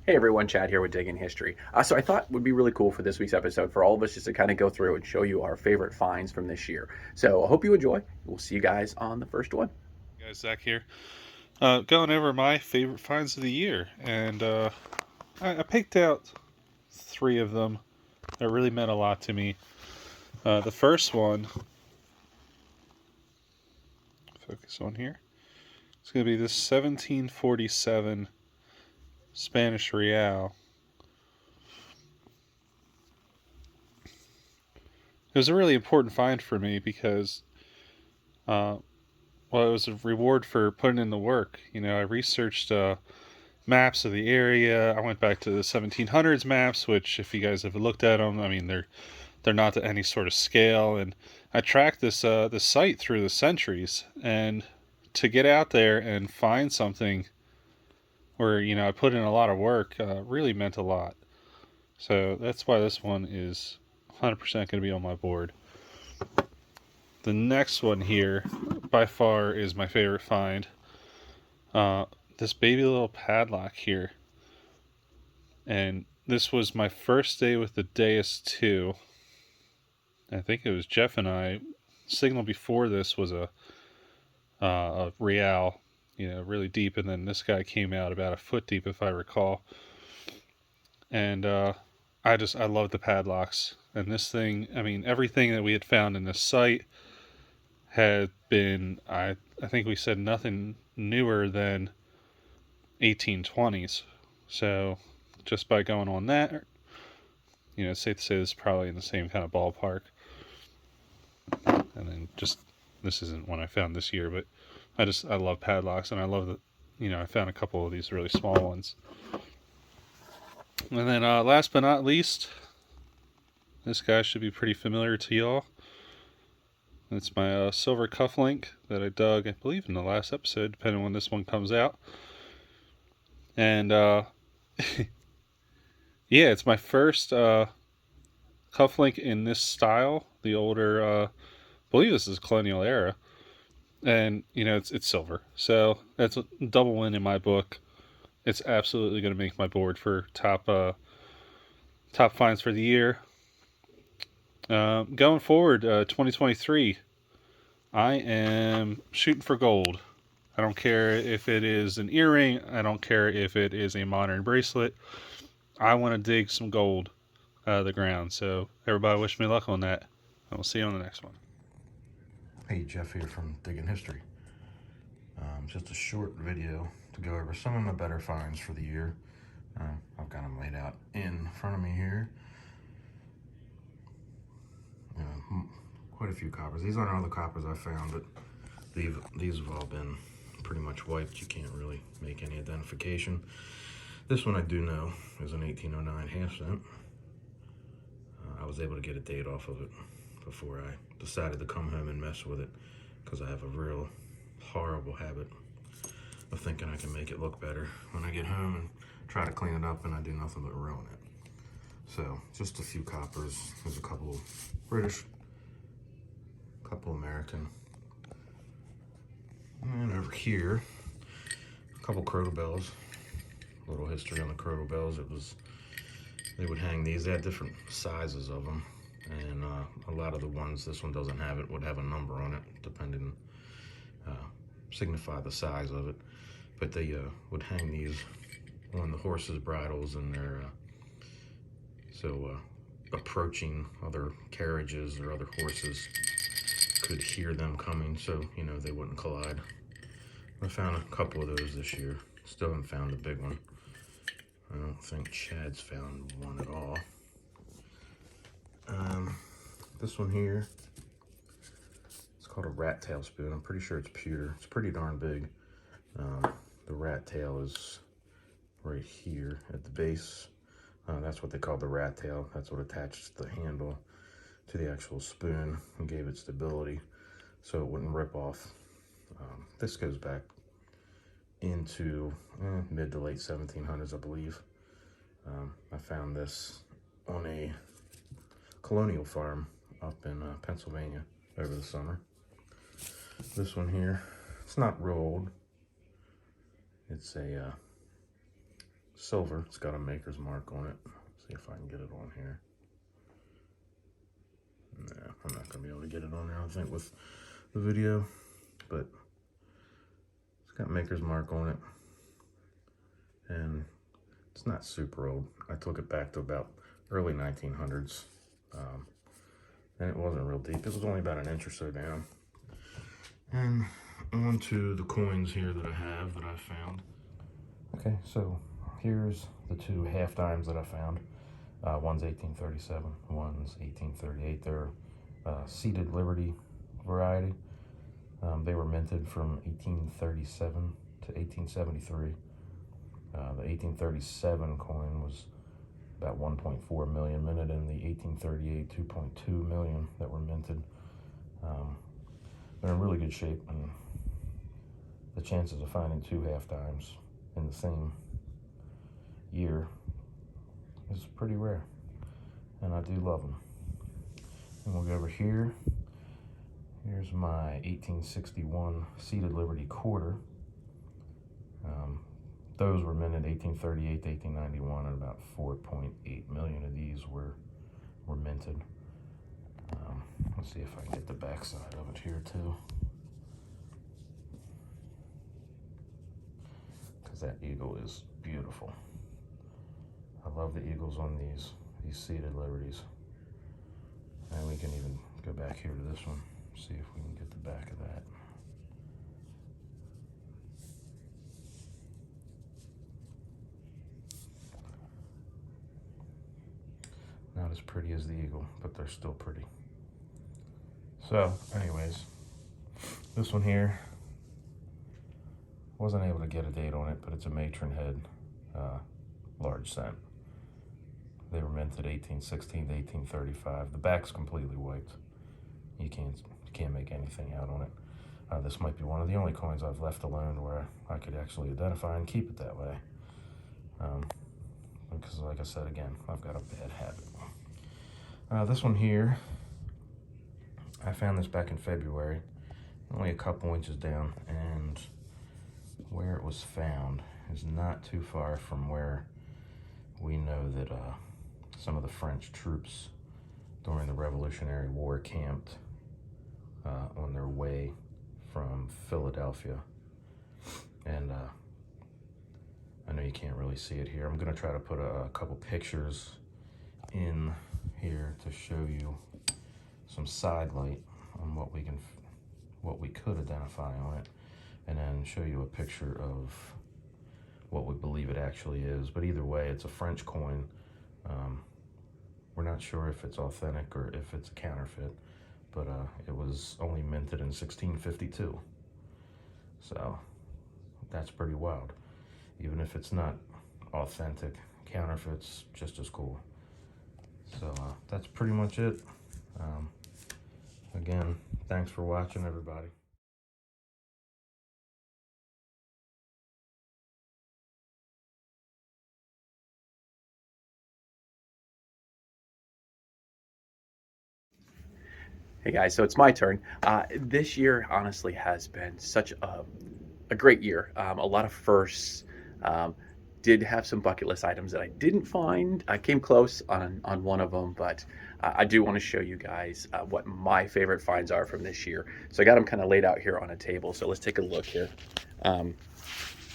Hey everyone, Chad here with Digging History. So I thought it would be really cool for this week's episode for all of us just to kind of go through and show you our favorite finds from this year. So I hope you enjoy. We'll see you guys on the first one. Guys, Zach here. Going over my favorite finds of the year, and I picked out three of them that really meant a lot to me. The first one, focus on here, it's going to be this 1747 Spanish Real. It was a really important find for me because, uh, well, it was a reward for putting in the work. I researched maps of the area. I went back to the 1700s maps, which, if you guys have looked at them, I mean, they're not to any sort of scale. And I tracked this site through the centuries, and to get out there and find something where I put in a lot of work really meant a lot. So that's why this one is 100% going to be on my board. The next one here, by far, is my favorite find. Uh, this baby little padlock here, and this was my first day with the Deus 2. I think it was Jeff and I. Signal before this was a Real, really deep, and then this guy came out about a foot deep, if I recall. And I love the padlocks. And this thing, I mean, everything that we had found in this site had been, I think we said nothing newer than 1820s. So just by going on that, it's safe to say this is probably in the same kind of ballpark. And then just, this isn't one I found this year, but I love padlocks, and I love that, I found a couple of these really small ones. And then last but not least, this guy should be pretty familiar to y'all. It's my silver cufflink that I dug, I believe, in the last episode, depending on when this one comes out. And yeah, it's my first cufflink in this style. The older, I believe this is colonial era, and it's silver, so that's a double win in my book. It's absolutely going to make my board for top finds for the year. Going forward, 2023, I am shooting for gold. I don't care if it is an earring. I don't care if it is a modern bracelet. I want to dig some gold out of the ground. So everybody wish me luck on that. And we'll see you on the next one. Hey, Jeff here from Digging History. Just a short video to go over some of my better finds for the year. I've got them laid out in front of me here. Quite a few coppers. These aren't all the coppers I found, but these have all been pretty much wiped. You can't really make any identification. This one I do know is an 1809 half cent. I was able to get a date off of it before I decided to come home and mess with it, because I have a real horrible habit of thinking I can make it look better when I get home and try to clean it up, and I do nothing but ruin it. So just a few coppers. There's a couple British, a couple American, and over here a couple crotal bells. A little history on the crotal bells. They would hang these. They had different sizes of them, and a lot of the ones, this one doesn't have it, would have a number on it, depending, signify the size of it. But they would hang these on the horses' bridles, and they're approaching other carriages or other horses could hear them coming, so they wouldn't collide. I found a couple of those this year. Still haven't found a big one. I don't think Chad's found one at all. This one here, it's called a rat tail spoon. I'm pretty sure it's pewter. It's pretty darn big. The rat tail is right here at the base. That's what they call the rat tail. That's what attached the handle to the actual spoon and gave it stability so it wouldn't rip off. This goes back into mid to late 1700s, I believe. I found this on a colonial farm up in Pennsylvania over the summer. This one here, it's not real old. It's a silver. It's got a maker's mark on it. See if I can get it on here. No, I'm not going to be able to get it on there, I think, with the video. But it's got maker's mark on it. And it's not super old. I took it back to about early 1900s. And it wasn't real deep. It was only about an inch or so down. And on to the coins here that I have that I found. Okay, so here's the two half dimes that I found. One's 1837, one's 1838. They're seated Liberty variety. They were minted from 1837 to 1873. The 1837 coin was about 1.4 million minted, and the 1838 2.2 million that were minted. They're in really good shape, and the chances of finding two half dimes in the same year is pretty rare, and I do love them. And we'll go over here. Here's my 1861 seated Liberty quarter. Those were minted 1838 to 1891, and about 4.8 million of these were minted. Let's see if I can get the back side of it here too, because that eagle is beautiful. I love the eagles on these seated Liberties. And we can even go back here to this one, see if we can get the back of that. Not as pretty as the eagle, but they're still pretty. So, anyways, this one here, wasn't able to get a date on it, but it's a matron head, large cent. They were minted 1816 to 1835. The back's completely wiped. You can't make anything out on it. This might be one of the only coins I've left alone where I could actually identify and keep it that way. Because like I said, again, I've got a bad habit. This one here, I found this back in February, only a couple inches down, and where it was found is not too far from where we know that some of the French troops during the Revolutionary War camped on their way from Philadelphia. And I know you can't really see it here. I'm gonna try to put a couple pictures in here to show you some side light on what we could identify on it, and then show you a picture of what we believe it actually is. But either way, it's a French coin. We're not sure if it's authentic or if it's a counterfeit, but it was only minted in 1652. So that's pretty wild. Even if it's not authentic, counterfeit's just as cool. So that's pretty much it. Again, thanks for watching, everybody. Hey guys, so it's my turn. This year honestly has been such a great year. A lot of firsts. Did have some bucket list items that I didn't find. I came close on one of them, but I do want to show you guys what my favorite finds are from this year. So I got them kind of laid out here on a table. So let's take a look here.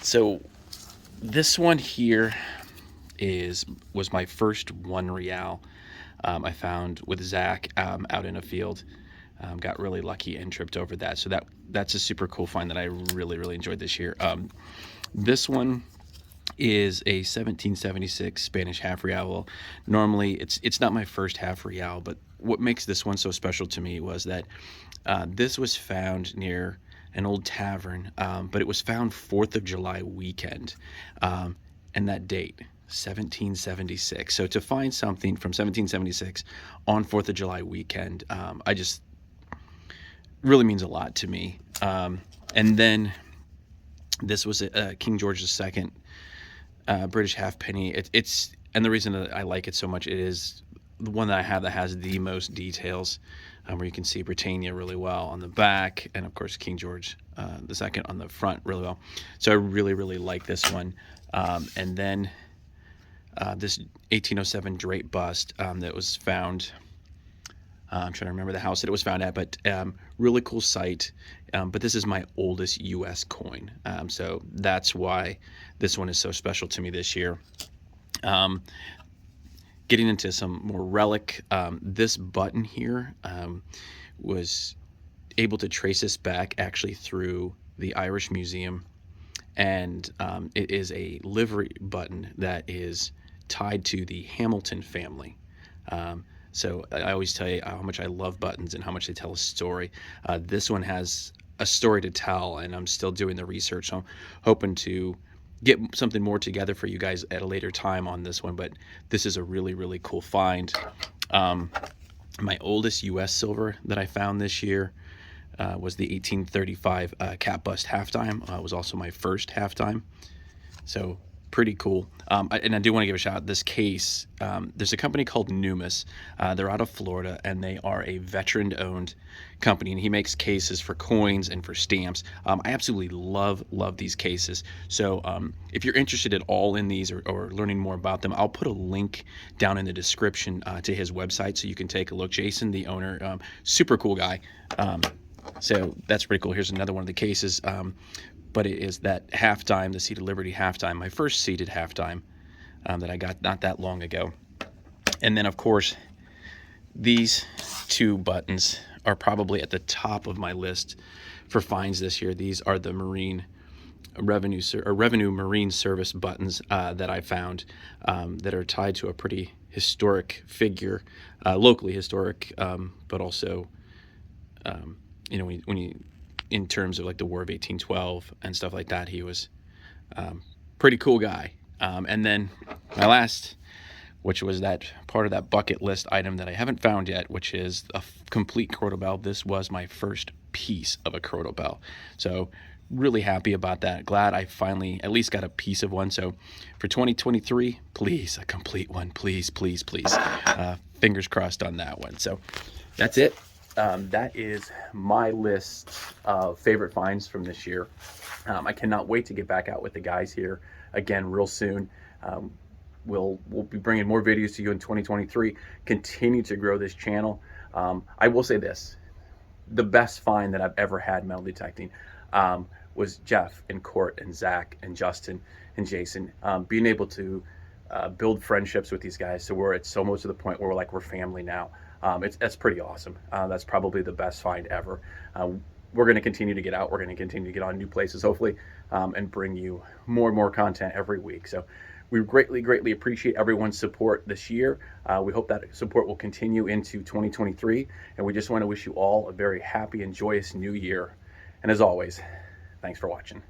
So this one here was my first $1 I found with Zach out in a field. Got really lucky and tripped over that. So that's a super cool find that I really enjoyed this year. This one is a 1776 Spanish half real. Well, normally it's not my first half real, but what makes this one so special to me was that this was found near an old tavern, but it was found 4th of July weekend, and that date, 1776. So to find something from 1776 on 4th of July weekend, I just really means a lot to me. And then this was King George II British halfpenny. And the reason that I like it so much, it is the one that I have that has the most details, where you can see Britannia really well on the back, and of course King George II on the front really well. So I really like this one. And then this 1807 drape bust that was found. I'm trying to remember the house that it was found at, but really cool site. But this is my oldest U.S. coin, so that's why this one is so special to me this year. Um, Getting into some more relic, this button here was able to trace this back actually through the Irish Museum, and it is a livery button that is tied to the Hamilton family. So I always tell you how much I love buttons and how much they tell a story. This one has a story to tell, and I'm still doing the research. So I'm hoping to get something more together for you guys at a later time on this one. But this is a really, really cool find. Um, my oldest U.S. silver that I found this year was the 1835 cap bust halftime. Was also my first halftime. So pretty cool. And I do want to give a shout out. This case, there's a company called Numis. They're out of Florida, and they are a veteran-owned company, and he makes cases for coins and for stamps. I absolutely love these cases. So if you're interested at all in these or learning more about them, I'll put a link down in the description to his website so you can take a look. Jason, the owner, super cool guy. So that's pretty cool. Here's another one of the cases. But it is that halftime, the Seated Liberty halftime, my first seated halftime that I got not that long ago. And then, of course, these two buttons are probably at the top of my list for finds this year. These are the Revenue Marine Service buttons that I found that are tied to a pretty historic figure, locally historic, but also, when you in terms of like the War of 1812 and stuff like that, he was pretty cool guy. And then my last, which was that part of that bucket list item that I haven't found yet, which is a complete crotal bell. This was my first piece of a crotal bell. So really happy about that. Glad I finally at least got a piece of one. So for 2023, please, a complete one. Please, please, please. Fingers crossed on that one. So that's it. That is my list of favorite finds from this year. I cannot wait to get back out with the guys here again real soon. We'll be bringing more videos to you in 2023. Continue to grow this channel. I will say this: the best find that I've ever had metal detecting was Jeff and Court and Zach and Justin and Jason. Being able to build friendships with these guys, so it's almost to the point where we're family now. That's pretty awesome. That's probably the best find ever. We're going to continue to get out. We're going to continue to get on new places, hopefully, and bring you more and more content every week. So we greatly, greatly appreciate everyone's support this year. We hope that support will continue into 2023. And we just want to wish you all a very happy and joyous new year. And as always, thanks for watching.